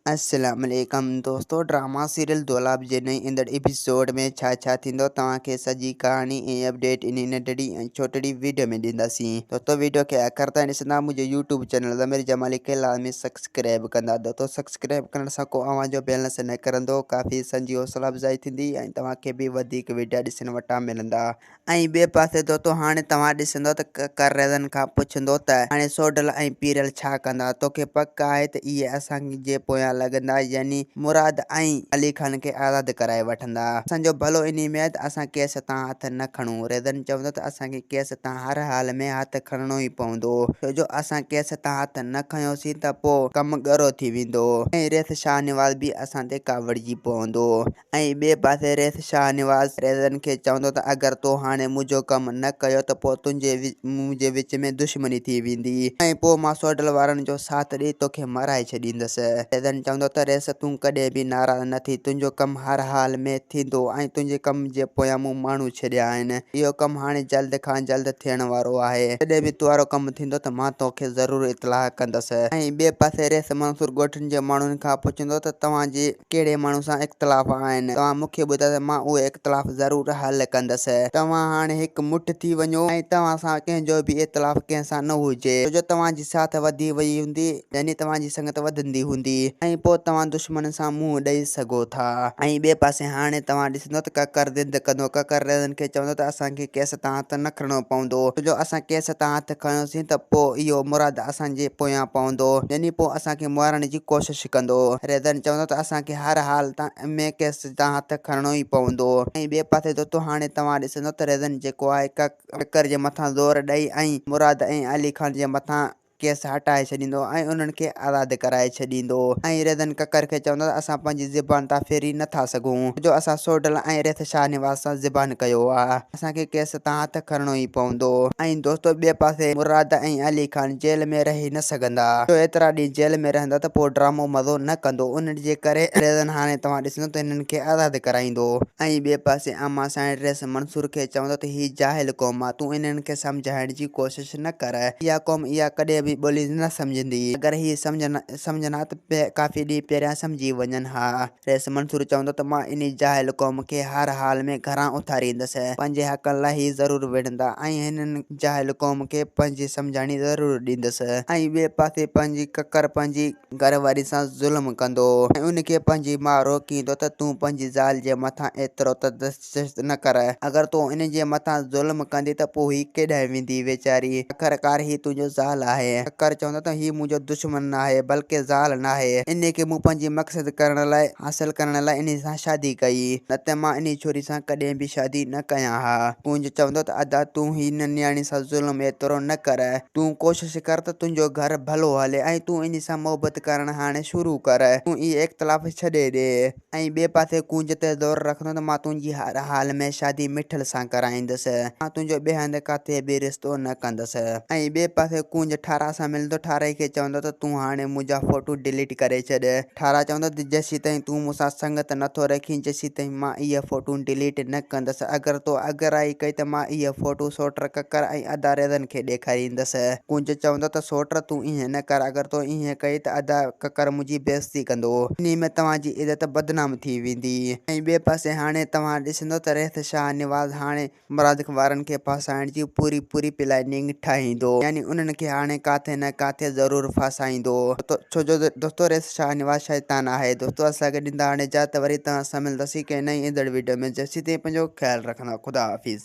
अस्सलाम वालेकुम दोस्तों। ड्रामा सीरियल दोलाब जे नई ईंदड़ एपिसोड में छा थींदो तव्हांखे सॼी कहानी ऐं अपडेट इन नंढड़ी ऐं छोटड़ी वीडियो में ॾींदासीं। दोस्तों वीडियो खे आख़िर ताईं ॾिसंदा। मुंहिंजे यूट्यूब चैनल ज़मीर जमाली खे लाज़मी सब्सक्राइब कंदा। दोस्तों सब्सक्राइब करण सां को अव्हां जो बैलेंस न करंदो, काफ़ी संजी हौसला अफ़ज़ाई थींदी ऐं तव्हांखे बि वधीक वीडियो ॾिसण वटां मिलंदा। ऐं ॿिए पासे दोस्तों हाणे तव्हां ॾिसंदो त कर्रनि खां पुछंदो त हाणे सोडल ऐं पीरल छा कंदा। तोखे पक आहे त इहे असांजे पोयां लगंदा, यानी मुराद ऐं अली खान के आज़ाद कराए वठंदा। असांजो भलो इन्ही में त असां केस तां हथ न खणूं। रेज़न चवंदो त असांखे केस तां हर हाल में हथ खणणो ई पवंदो, छो जो असां केस तां हथ न खयोंसीं त पोइ कमु ॻरो थी वेंदो ऐं रेस शाहनवाज़ बि असां ते कावड़जी पवंदो। ऐं ॿिए पासे रेस शाहनवाज़ रेज़न खे चवंदो त अगरि तो हाणे मुंहिंजो कमु न कयो त पोइ तुंहिंजे मुंहिंजे विच में दुश्मनी थी वेंदी ऐं पोइ मां सोडल वारनि जो साथ ॾेई तोखे मराए छॾींदसि। रेज़न चवंदो त रेस तूं कॾहिं बि नाराज़ न थी, तुंहिंजो कमु हर हाल में थींदो ऐं तुंहिंजे कम जे पोयां मूं माण्हू छॾिया आहिनि। इहो कमु हाणे जल्द खां जल्द थियण वारो आहे। जॾहिं बि तुंहिंजो कमु थींदो त मां तोखे ज़रूरु इतलाह कंदसि। ऐं ॿिए पासे रेस मंसूर ॻोठनि जे माण्हुनि खां पुछंदो त तव्हांजे कहिड़े माण्हू सां इख़्तिलाफ़ आहिनि, तव्हां मूंखे ॿुधायो त मां उहे इख़्तिलाफ़ ज़रूरु हल कंदसि। तव्हां हाणे हिकु मुठ थी वञो ऐं तव्हां सां कंहिंजो बि इख़्तिलाफ़ कंहिंसां न हुजे, छो जो तव्हांजी साथ वधी वई हूंदी, यानी तव्हांजी संगत वधंदी हूंदी ऐं पोइ तव्हां दुश्मन सां मुंहुं ॾेई सघो था। ऐं ॿिए पासे हाणे तव्हां ॾिसंदो त ककर ज़िद कंदो। ककर रेज़न खे चवंदो त असांखे केस तां हथ न खणणो पवंदो, छो जो असां केस तां हथ खयोंसीं त पोइ इहो मुराद असांजे पोयां पवंदो, यानी पोइ असांखे मारण जी कोशिशि कंदो। रेज़न चवंदो त असांखे हर हाल में केस तां हथ खणणो ई पवंदो। ऐं ॿिए पासे दोस्तों हाणे तव्हां ॾिसंदो त रेज़न जेको आहे ककर जे मथां ज़ोर ॾेई ऐं मुराद ऐं अली खान जे मथां केस हटाए छॾींदो ऐं उन्हनि खे आज़ादु कराए छॾींदो। ऐं रेज़न ककर खे चवंदो त असां पंहिंजी ज़बान तां फेरी नथा सघूं, जो असां सोडल ऐं रेस शाहनवाज़ सां ज़बान कयो आहे, असांखे केस तां हथ खणणो ई पवंदो। ऐं दोस्तों ॿिए पासे मुराद ऐं अली खान जेल में रही न सघंदा, जो एतिरा ॾींहं जेल में रहंदा त पोइ ड्रामो मज़ो न कंदो। उन जे करे रेज़न हाणे तव्हां ॾिसंदो त हिननि खे आज़ादु कराईंदो। ऐं ॿिए पासे अम्मा साईं रेस मंसूर खे चवंदो त हीअ जाहिल क़ौम आहे, तूं इन्हनि खे सम्झाइण जी कोशिशि न कर। इहा क़ौम इहा कॾहिं बि ॿोली न सम्झंदी, अगरि हीअ सम्झनि हा त काफ़ी ॾींहं पहिरियां सम्झी वञनि हा। रेस मंसूर चवंदो त मां इन जाहिल क़ौम खे हर हाल में घरां उथारींदसि, पंहिंजे हक़नि लाइ ही ज़रूरु विढ़ंदा ऐं हिननि जाहिल क़ौम खे पंहिंजी सम्झाणी ज़रूरु ॾींदसि। ऐं ॿिए पासे पंहिंजी ककर पंहिंजी घरवारी सां ज़ुल्म कंदो ऐं उनखे पंहिंजी माउ रोकींदो त तूं पंहिंजी ज़ाल जे मथां एतिरो तशदुद न कर, अगरि तूं इन जे मथां ज़ुल्म कंदी त पोइ ही केॾांहुं वेंदी वीचारी, आख़िरकार ही तुंहिंजो ज़ाल आहे। ककर चवंदो त ही मुंहिंजो दुश्मन न आहे बल्कि ज़ाल न आहे, इन खे मूं पंहिंजी मक़सद हासिल करण लाइ इन सां शादी कई, न त मां इन छोरी सां कॾहिं बि शादी न कयां हा। कुंज चवंदो त अदा तूं हिन नियाणी सां ज़ुल्म एतिरो न कर, तूं कोशिशि कर त तुंहिंजो घर भलो हले ऐं तूं इन सां मोहबत करण हाणे शुरू कर, तूं इहे इख़्तिलाफ़ छॾे ॾे। ऐं ॿिए पासे कुंज ते ज़ोर रखंदो त मां तुंहिंजी हर हाल में शादी मिठल सां कराईंदसि, मां तुंहिंजो ॿिए हंधि काथे बि रिश्तो न कंदसि। ऐं ॿिए पासे कुंज ठारा सां मिलंदो, ठारे खे चवंदो त तूं हाणे मुंहिंजा फोटू डिलीट करे छॾ। ठारा चवंदो त जेसीं ताईं तूं मूंसां संगत नथो रखी, जेसीं ताईं मां इहे फोटू डिलीट न कंदसि। अगरि तो अगराई कई त मां इहे फोटू सोट ककर ऐं अदा रेज़न खे ॾेखारींदसि। कुंज चवंदो त सोट तूं ईअं न कर, अगरि तो ईअं कई त अदा ककर मुंहिंजी बेइज़ती कंदो, इन में तव्हांजी इज़त बदनाम थी वेंदी। ऐं ॿिए पासे हाणे तव्हां ॾिसंदो त रेस शाहनवाज़ हाणे मुराद वारनि खे फसाइण जी पूरी प्लानिंग ठाहींदो, यानी उन्हनि खे हाणे काथे न काथे ज़रूरु फसाईंदो, छो जो दोस्तों रेस शाहनवाज़ शैतान आहे। दोस्तों असांखे ॾींदा हाणे इजाज़त, वरी तव्हां सां मिलंदासीं कंहिं नई ईंदड़ वीडियो में। जेसीं ताईं पंहिंजो ख़्यालु रखंदा। ख़ुदा हाफ़िज़।